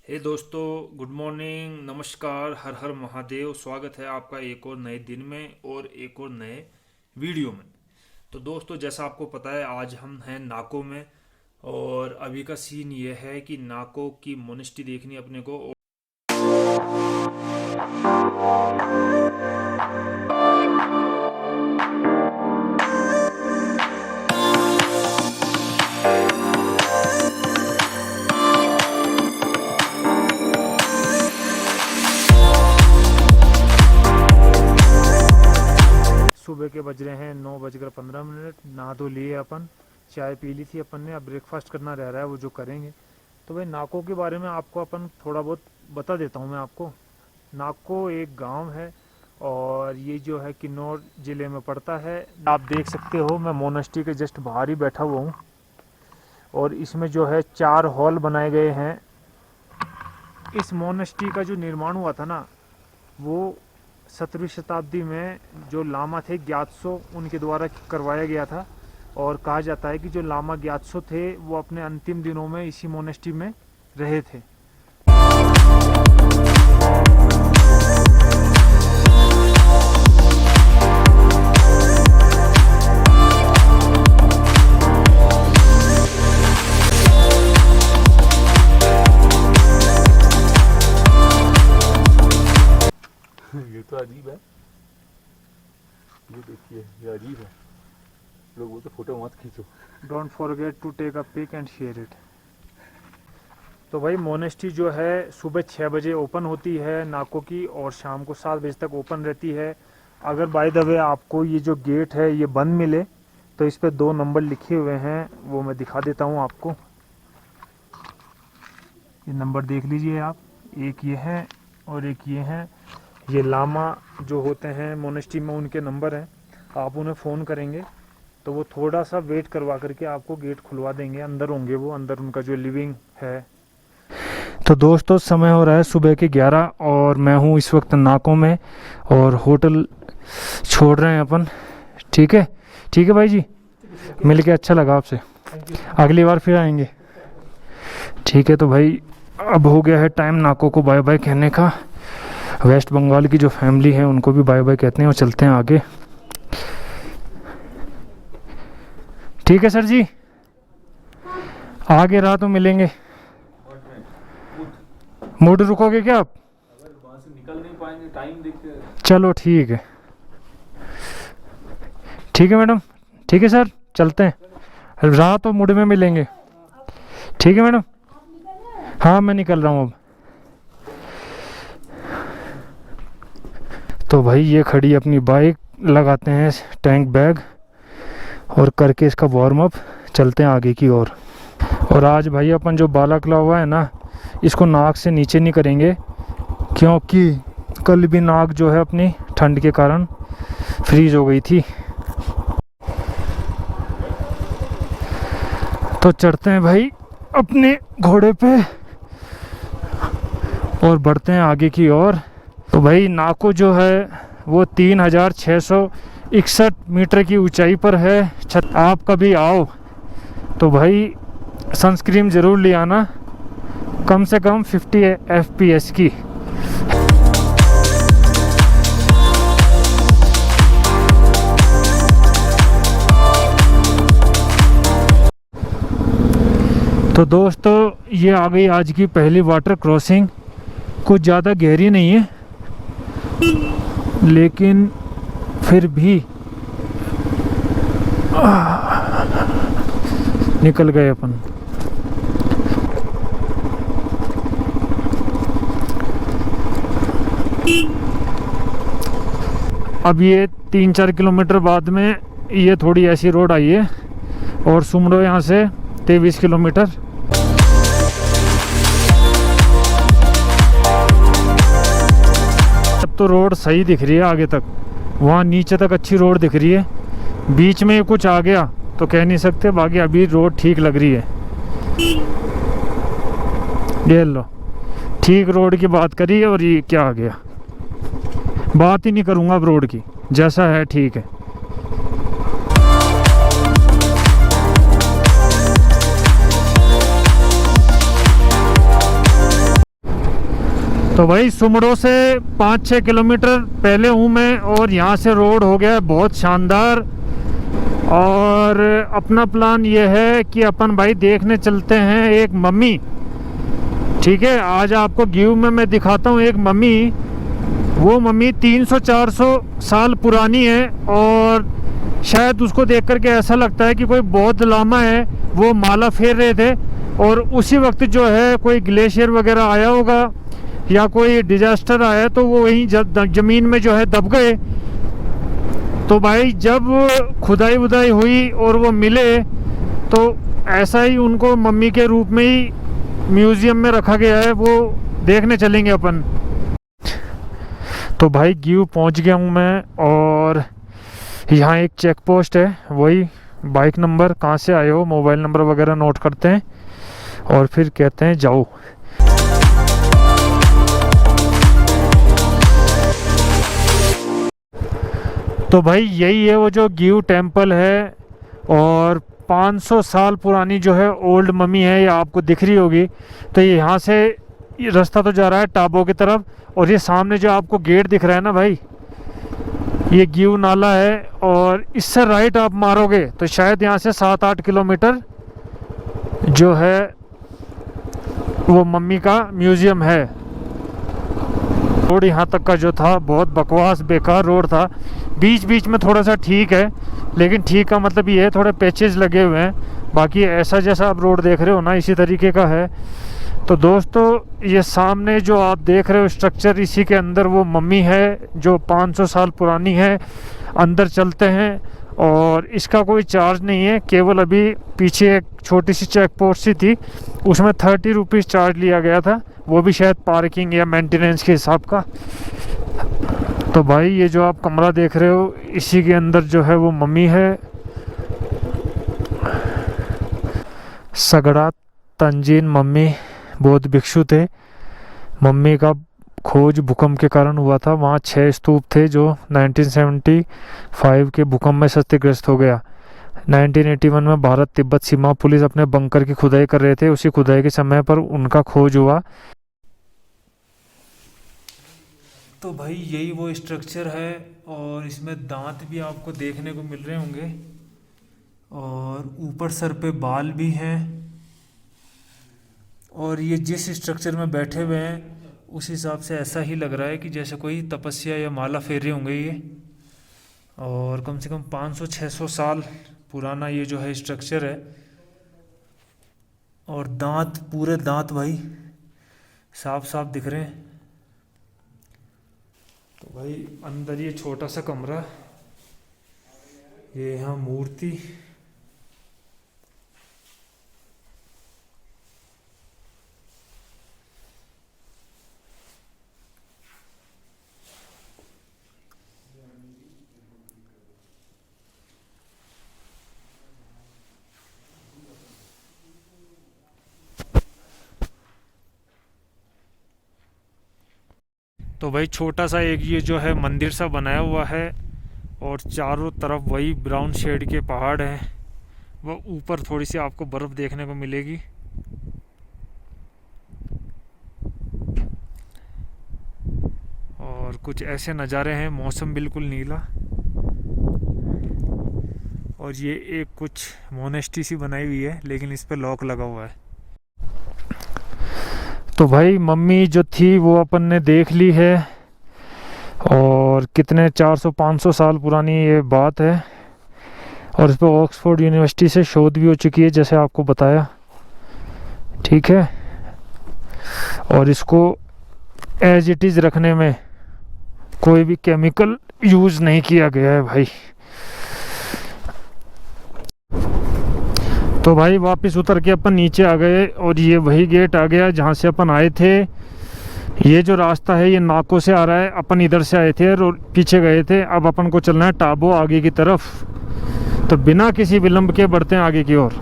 हे दोस्तों, good morning, नमस्कार, हर हर महादेव। स्वागत है आपका एक और नए दिन में और एक और नए वीडियो में। तो दोस्तों, जैसा आपको पता है, आज हम हैं नाको में। और अभी का सीन ये है कि नाको की मोनेस्ट्री देखनी अपने को। सुबह के बज रहे हैं 9:15। नहा धो लिए अपन, चाय पी ली थी अपन ने। अब ब्रेकफास्ट करना रह रहा है, वो जो करेंगे। तो भाई, नाको के बारे में आपको अपन थोड़ा बहुत बता देता हूँ मैं आपको। नाको एक गांव है और ये जो है किन्नौर ज़िले में पड़ता है। आप देख सकते हो, मैं मोनेस्ट्री के जस्ट बाहर ही बैठा हुआ हूँ। और इसमें जो है 4 हॉल बनाए गए हैं। इस मोनेस्ट्री का जो निर्माण हुआ था ना, वो 17वीं शताब्दी में जो लामा थे ग्यात्सो, उनके द्वारा करवाया गया था। और कहा जाता है कि जो लामा ग्यात्सो थे वो अपने अंतिम दिनों में इसी मोनेस्ट्री में रहे थे। ये तो अजीब है। ये देखिए, ये अजीब है। लोग बोलते फोटो मत खींचो। Don't forget to take a pic and share it. तो भाई, मोनेस्ट्री जो है सुबह 6 बजे ओपन होती है नाको की, और शाम को 7 बजे तक ओपन रहती है। अगर बाय द वे आपको ये जो गेट है ये बंद मिले, तो इस पे 2 नंबर लिखे हुए हैं, वो मैं दिखा देता हूँ आपको। ये नंबर देख लीजिए आप, एक ये है और एक ये है। ये लामा जो होते हैं मोनेस्ट्री में, उनके नंबर हैं। आप उन्हें फ़ोन करेंगे तो वो थोड़ा सा वेट करवा करके आपको गेट खुलवा देंगे। अंदर होंगे वो, अंदर उनका जो लिविंग है। तो दोस्तों, समय हो रहा है सुबह के 11 और मैं हूँ इस वक्त नाको में, और होटल छोड़ रहे हैं अपन। ठीक है, ठीक है भाई जी, मिल के अच्छा लगा आपसे। अगली बार फिर आएंगे। ठीक है, तो भाई अब हो गया है टाइम नाको को बाय बाय कहने का। वेस्ट बंगाल की जो फैमिली है उनको भी बाय बाय कहते हैं और चलते हैं आगे। ठीक है सर जी, आगे रहा तो मिलेंगे। मूड रुकोगे क्या आप? अगर वहां से निकल नहीं पाएंगे, टाइम देखते। चलो ठीक है, ठीक है मैडम, ठीक है सर, चलते हैं। रहा तो मुड़ में मिलेंगे। ठीक है मैडम, हाँ मैं निकल रहा हूँ अब। तो भाई, ये खड़ी अपनी बाइक, लगाते हैं टैंक बैग और करके इसका वार्म अप, चलते हैं आगे की ओर। और आज भाई अपन जो बालाकला हुआ है ना, इसको नाक से नीचे नहीं करेंगे, क्योंकि कल भी नाक जो है अपनी ठंड के कारण फ्रीज हो गई थी। तो चढ़ते हैं भाई अपने घोड़े पे और बढ़ते हैं आगे की ओर। तो भाई, नाको जो है वो 3661 मीटर की ऊंचाई पर है। आप कभी आओ तो भाई सनस्क्रीन ज़रूर ले आना, कम से कम 50 FPS की। तो दोस्तों, ये आ गई आज की पहली वाटर क्रॉसिंग। कुछ ज़्यादा गहरी नहीं है, लेकिन फिर भी निकल गए अपन। अब ये 3-4 किलोमीटर बाद में ये थोड़ी ऐसी रोड आई है, और सुमड़ो यहाँ से 23 किलोमीटर। अब तो रोड सही दिख रही है आगे तक, वहाँ नीचे तक अच्छी रोड दिख रही है। बीच में कुछ आ गया तो कह नहीं सकते, बाकी अभी रोड ठीक लग रही है। ये लो, ठीक रोड की बात करी और ये क्या आ गया। बात ही नहीं करूँगा अब रोड की, जैसा है ठीक है। तो भाई सुमड़ो से 5-6 किलोमीटर पहले हूँ मैं, और यहाँ से रोड हो गया है बहुत शानदार। और अपना प्लान ये है कि अपन भाई देखने चलते हैं एक मम्मी। ठीक है, आज आपको गिव में मैं दिखाता हूँ एक मम्मी। वो मम्मी 300-400 साल पुरानी है, और शायद उसको देख करके ऐसा लगता है कि कोई बौद्ध लामा है, वो माला फेर रहे थे, और उसी वक्त जो है कोई ग्लेशियर वगैरह आया होगा या कोई डिजास्टर आया तो वो वहीं ज़मीन में जो है दब गए। तो भाई जब खुदाई वुदाई हुई और वो मिले, तो ऐसा ही उनको मम्मी के रूप में ही म्यूज़ियम में रखा गया है, वो देखने चलेंगे अपन। तो भाई गिव पहुंच गया हूं मैं, और यहाँ एक चेक पोस्ट है, वही बाइक नंबर, कहाँ से आए हो, मोबाइल नंबर वगैरह नोट करते हैं और फिर कहते हैं जाओ। तो भाई यही है वो जो गिव टेम्पल है, और 500 साल पुरानी जो है ओल्ड मम्मी है, ये आपको दिख रही होगी। तो ये यहाँ से ये रास्ता तो जा रहा है टाबो की तरफ, और ये सामने जो आपको गेट दिख रहा है ना भाई, ये गिव नाला है, और इससे राइट आप मारोगे तो शायद यहाँ से 7-8 किलोमीटर जो है वो मम्मी का म्यूज़ियम है। रोड यहाँ तक का जो था बहुत बकवास बेकार रोड था, बीच बीच में थोड़ा सा ठीक है, लेकिन ठीक का मतलब ये है थोड़े पैचेस लगे हुए हैं, बाकी ऐसा जैसा आप रोड देख रहे हो ना इसी तरीके का है। तो दोस्तों ये सामने जो आप देख रहे हो स्ट्रक्चर, इसी के अंदर वो मम्मी है जो 500 साल पुरानी है। अंदर चलते हैं, और इसका कोई चार्ज नहीं है, केवल अभी पीछे एक छोटी सी चेक पोस्ट सी थी, उसमें 30 रुपीज़ चार्ज लिया गया था, वो भी शायद पार्किंग या मेंटेनेंस के हिसाब का। तो भाई ये जो आप कमरा देख रहे हो, इसी के अंदर जो है वो मम्मी है। सगड़ा तंजीन मम्मी बौद्ध भिक्षु थे। मम्मी का खोज भूकंप के कारण हुआ था, वहाँ 6 स्तूप थे जो 1975 के भूकंप में क्षतिग्रस्त हो गया। 1981 में भारत तिब्बत सीमा पुलिस अपने बंकर की खुदाई कर रहे थे, उसी खुदाई के समय पर उनका खोज हुआ। तो भाई यही वो स्ट्रक्चर है, और इसमें दांत भी आपको देखने को मिल रहे होंगे, और ऊपर सर पे बाल भी हैं, और ये जिस स्ट्रक्चर में बैठे हुए हैं उस हिसाब से ऐसा ही लग रहा है कि जैसे कोई तपस्या या माला फेर रहे होंगे ये। और कम से कम 500-600 साल पुराना ये जो है स्ट्रक्चर है, और दांत, पूरे दांत भाई साफ साफ दिख रहे हैं। तो भाई अंदर ये छोटा सा कमरा, ये यहाँ मूर्ति, तो भाई छोटा सा एक ये जो है मंदिर सा बनाया हुआ है, और चारों तरफ वही ब्राउन शेड के पहाड़ हैं। वो ऊपर थोड़ी सी आपको बर्फ़ देखने को मिलेगी। और कुछ ऐसे नज़ारे हैं, मौसम बिल्कुल नीला, और ये एक कुछ मोनेस्ट्री सी बनाई हुई है, लेकिन इस पर लॉक लगा हुआ है। तो भाई मम्मी जो थी वो अपन ने देख ली है, और कितने 400-500 साल पुरानी ये बात है, और इस पर ऑक्सफोर्ड यूनिवर्सिटी से शोध भी हो चुकी है जैसे आपको बताया। ठीक है, और इसको एज इट इज़ रखने में कोई भी केमिकल यूज़ नहीं किया गया है भाई। तो भाई वापस उतर के अपन नीचे आ गए, और ये वही गेट आ गया जहाँ से अपन आए थे। ये जो रास्ता है ये नाको से आ रहा है, अपन इधर से आए थे और पीछे गए थे। अब अपन को चलना है टाबो आगे की तरफ। तो बिना किसी विलंब के बढ़ते हैं आगे की ओर।